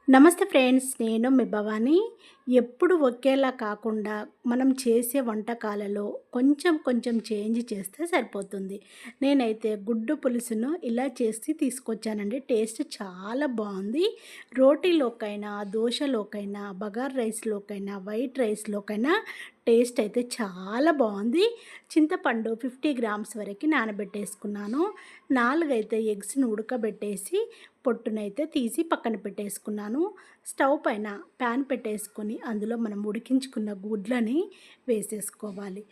నమస్తే ఫ్రెండ్స్, నేను మీ భవాని. ఎప్పుడు ఒకేలా కాకుండా మనం చేసే వంటకాలలో కొంచెం కొంచెం చేంజ్ చేస్తే సరిపోతుంది. నేనైతే గుడ్డు పులుసును ఇలా చేసి తీసుకొచ్చానండి. టేస్ట్ చాలా బాగుంది. రోటీలోకైనా, దోశలోకైనా, బగార్ రైస్లోకైనా, వైట్ రైస్లోకైనా టేస్ట్ అయితే చాలా బాగుంది. చింతపండు 50 గ్రామ్స్ వరకు నానబెట్టేసుకున్నాను. 4 అయితే ఎగ్స్ని ఉడకబెట్టేసి పొట్టునైతే తీసి పక్కన పెట్టేసుకున్నాను. స్టవ్ పైన ప్యాన్ పెట్టేసుకొని అందులో మనం ఉడికించుకున్న గుడ్లని వేసేసుకోవాలి.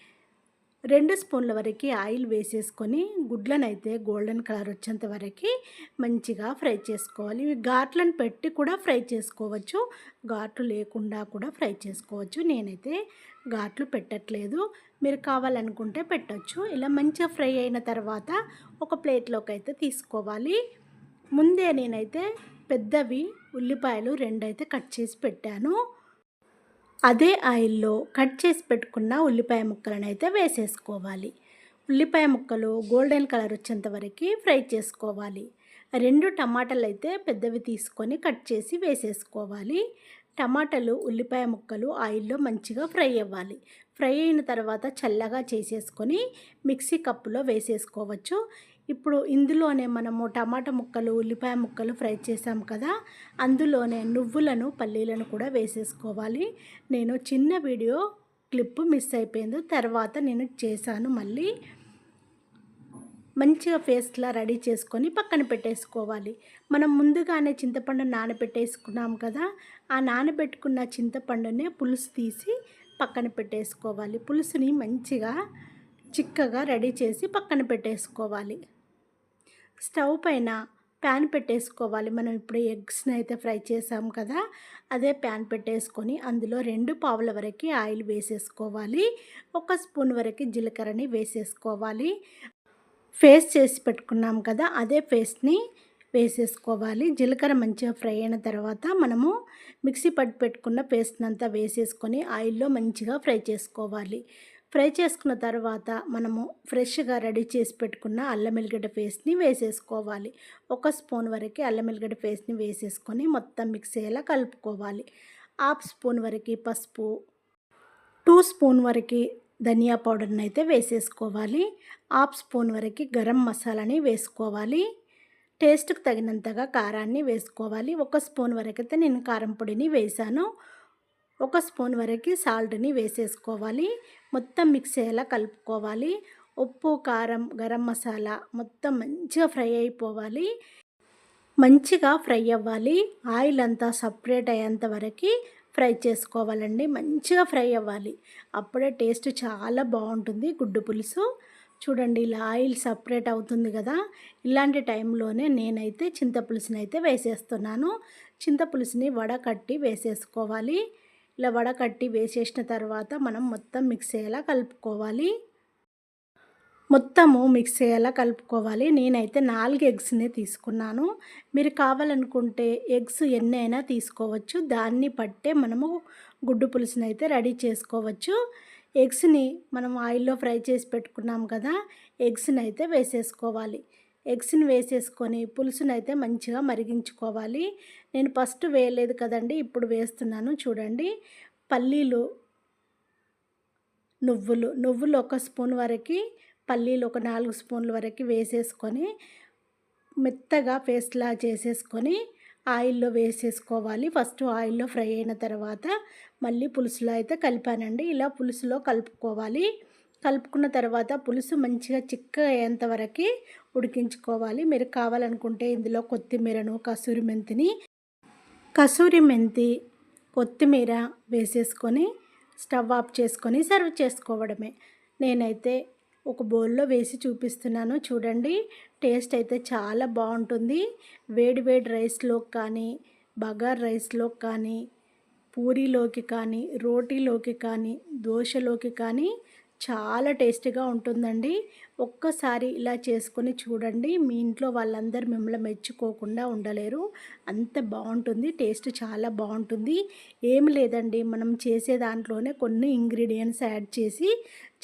2 స్పూన్ల వరకు ఆయిల్ వేసేసుకొని గుడ్లనైతే గోల్డెన్ కలర్ వచ్చేంత వరకు మంచిగా ఫ్రై చేసుకోవాలి. ఇవి ఘాట్లను పెట్టి కూడా ఫ్రై చేసుకోవచ్చు, ఘాట్లు లేకుండా కూడా ఫ్రై చేసుకోవచ్చు. నేనైతే ఘాట్లు పెట్టట్లేదు, మీరు కావాలనుకుంటే పెట్టచ్చు. ఇలా మంచిగా ఫ్రై అయిన తర్వాత ఒక ప్లేట్లోకి అయితే తీసుకోవాలి. ముందే నేనైతే పెద్దవి ఉల్లిపాయలు 2 అయితే కట్ చేసి పెట్టాను. అదే ఆయిల్లో కట్ చేసి పెట్టుకున్న ఉల్లిపాయ ముక్కలను అయితే వేసేసుకోవాలి. ఉల్లిపాయ ముక్కలు గోల్డెన్ కలర్ వచ్చేంత వరకు ఫ్రై చేసుకోవాలి. 2 టమాటాలు అయితే పెద్దవి తీసుకొని కట్ చేసి వేసేసుకోవాలి. టమాటాలు, ఉల్లిపాయ ముక్కలు ఆయిల్లో మంచిగా ఫ్రై అవ్వాలి. ఫ్రై అయిన తర్వాత చల్లగా చేసేసుకొని మిక్సీ కప్పులో వేసేసుకోవచ్చు. ఇప్పుడు ఇందులోనే మనము టమాటా ముక్కలు, ఉల్లిపాయ ముక్కలు ఫ్రై చేసాం కదా, అందులోనే నువ్వులను, పల్లీలను కూడా వేసేసుకోవాలి. నేను చిన్న వీడియో క్లిప్ మిస్ అయిపోయింది, తర్వాత నేను చేశాను. మళ్ళీ మంచిగా పేస్ట్లా రెడీ చేసుకొని పక్కన పెట్టేసుకోవాలి. మనం ముందుగానే చింతపండు నానబెట్టేసుకున్నాం కదా, ఆ నానబెట్టుకున్న చింతపండునే పులుసు తీసి పక్కన పెట్టేసుకోవాలి. పులుసుని మంచిగా చిక్కగా రెడీ చేసి పక్కన పెట్టేసుకోవాలి. స్టవ్ పైన ప్యాన్ పెట్టేసుకోవాలి. మనం ఇప్పుడు ఎగ్స్ని అయితే ఫ్రై చేసాం కదా, అదే ప్యాన్ పెట్టేసుకొని అందులో 2 పావుల వరకు ఆయిల్ వేసేసుకోవాలి. 1 స్పూన్ వరకు జీలకర్రని వేసేసుకోవాలి. పేస్ట్ చేసి పెట్టుకున్నాం కదా, అదే పేస్ట్ని వేసేసుకోవాలి. జీలకర్ర మంచిగా ఫ్రై అయిన తర్వాత మనము మిక్సీ పట్టి పెట్టుకున్న పేస్ట్ని అంతా వేసేసుకొని ఆయిల్లో మంచిగా ఫ్రై చేసుకోవాలి. ఫ్రై చేసుకున్న తర్వాత మనము ఫ్రెష్గా రెడీ చేసి పెట్టుకున్న అల్లం వెల్లిగడ్డ పేస్ట్ని వేసేసుకోవాలి. 1 స్పూన్ వరకు అల్లం వెల్లిగడ్డ పేస్ట్ని వేసేసుకొని మొత్తం మిక్స్ అయ్యేలా కలుపుకోవాలి. 1/2 స్పూన్ వరకు పసుపు, 2 స్పూన్ వరకు ధనియా పౌడర్ని అయితే వేసేసుకోవాలి. 1/2 స్పూన్ వరకు గరం మసాలాని వేసుకోవాలి. టేస్ట్కి తగినంతగా కారాన్ని వేసుకోవాలి. 1 స్పూన్ వరకు అయితే నేను కారం పొడిని వేసాను. 1 స్పూన్ వరకు సాల్ట్ని వేసేసుకోవాలి. మొత్తం మిక్స్ అయ్యేలా కలుపుకోవాలి. ఉప్పు, కారం, గరం మసాలా మొత్తం మంచిగా ఫ్రై అయిపోవాలి. మంచిగా ఫ్రై అవ్వాలి. ఆయిల్ అంతా సపరేట్ అయ్యేంత వరకు ఫ్రై చేసుకోవాలండి. మంచిగా ఫ్రై అవ్వాలి, అప్పుడే టేస్ట్ చాలా బాగుంటుంది గుడ్డు పులుసు. చూడండి, ఇలా ఆయిల్ సపరేట్ అవుతుంది కదా, ఇలాంటి టైంలోనే నేనైతే చింతపులుసుని అయితే వేసేస్తున్నాను. చింతపులుసుని వడకట్టి వేసేసుకోవాలి. ఇలా వడకట్టి వేసేసిన తర్వాత మనం మొత్తం మిక్స్ అయ్యేలా కలుపుకోవాలి. మొత్తము మిక్స్ అయ్యేలా కలుపుకోవాలి. నేనైతే 4 ఎగ్స్ని తీసుకున్నాను. మీరు కావాలనుకుంటే ఎగ్స్ ఎన్ని అయినా తీసుకోవచ్చు. దాన్ని బట్టే మనము గుడ్డు పులుసుని అయితే రెడీ చేసుకోవచ్చు. ఎగ్స్ని మనం ఆయిల్లో ఫ్రై చేసి పెట్టుకున్నాం కదా, ఎగ్స్ని అయితే వేసేసుకోవాలి. ఎగ్స్ని వేసేసుకొని పులుసుని అయితే మంచిగా మరిగించుకోవాలి. నేను ఫస్ట్ వేయలేదు కదండి, ఇప్పుడు వేస్తున్నాను. చూడండి, పల్లీలు, నువ్వులు 1 స్పూన్ వరకు, పల్లీలు ఒక 4 స్పూన్ల వరకు వేసేసుకొని మెత్తగా పేస్ట్లా చేసేసుకొని ఆయిల్లో వేసేసుకోవాలి. ఫస్ట్ ఆయిల్లో ఫ్రై అయిన తర్వాత మళ్ళీ పులుసులో అయితే కలిపానండి. ఇలా పులుసులో కలుపుకోవాలి. కలుపుకున్న తర్వాత పులుసు మంచిగా చిక్కగా అయ్యేంత వరకు ఉడికించుకోవాలి. మీరు కావాలనుకుంటే ఇందులో కొత్తిమీరను, కసూరి మెంతి, కొత్తిమీర వేసేసుకొని స్టవ్ ఆఫ్ చేసుకొని సర్వ్ చేసుకోవడమే. నేనైతే ఒక బౌల్లో వేసి చూపిస్తున్నాను. చూడండి, టేస్ట్ అయితే చాలా బాగుంటుంది. వేడి వేడి రైస్లోకి కానీ, బగార్ రైస్లోకి కానీ, పూరీలోకి కానీ, రోటీలోకి కానీ, దోశలోకి కానీ చాలా టేస్టీగా ఉంటుందండి. ఒక్కసారి ఇలా చేసుకొని చూడండి, మీ ఇంట్లో వాళ్ళందరూ మిమ్మల్ని మెచ్చుకోకుండా ఉండలేరు. అంత బాగుంటుంది, టేస్ట్ చాలా బాగుంటుంది. ఏమి లేదండి, మనం చేసే దాంట్లోనే కొన్ని ఇంగ్రీడియంట్స్ యాడ్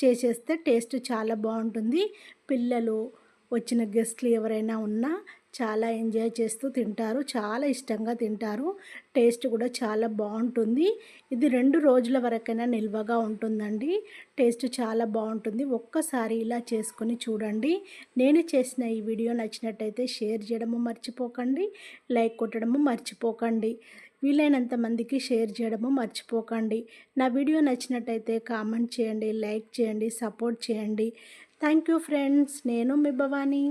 చేసేస్తే టేస్ట్ చాలా బాగుంటుంది. పిల్లలు, వచ్చిన గెస్ట్లు ఎవరైనా ఉన్నా చాలా ఎంజాయ్ చేస్తూ తింటారు, చాలా ఇష్టంగా తింటారు. టేస్ట్ కూడా చాలా బాగుంటుంది. ఇది 2 రోజుల వరకైనా నిల్వగా ఉంటుందండి. టేస్ట్ చాలా బాగుంటుంది. ఒక్కసారి ఇలా చేసుకొని చూడండి. నేను చేసిన ఈ వీడియో నచ్చినట్టయితే షేర్ చేయడము మర్చిపోకండి, లైక్ కొట్టడము మర్చిపోకండి. వీలైనంత మందికి షేర్ చేయడము మర్చిపోకండి. నా వీడియో నచ్చినట్టయితే కామెంట్ చేయండి, లైక్ చేయండి, సపోర్ట్ చేయండి. Thank you friends. నేను మీ భవాని.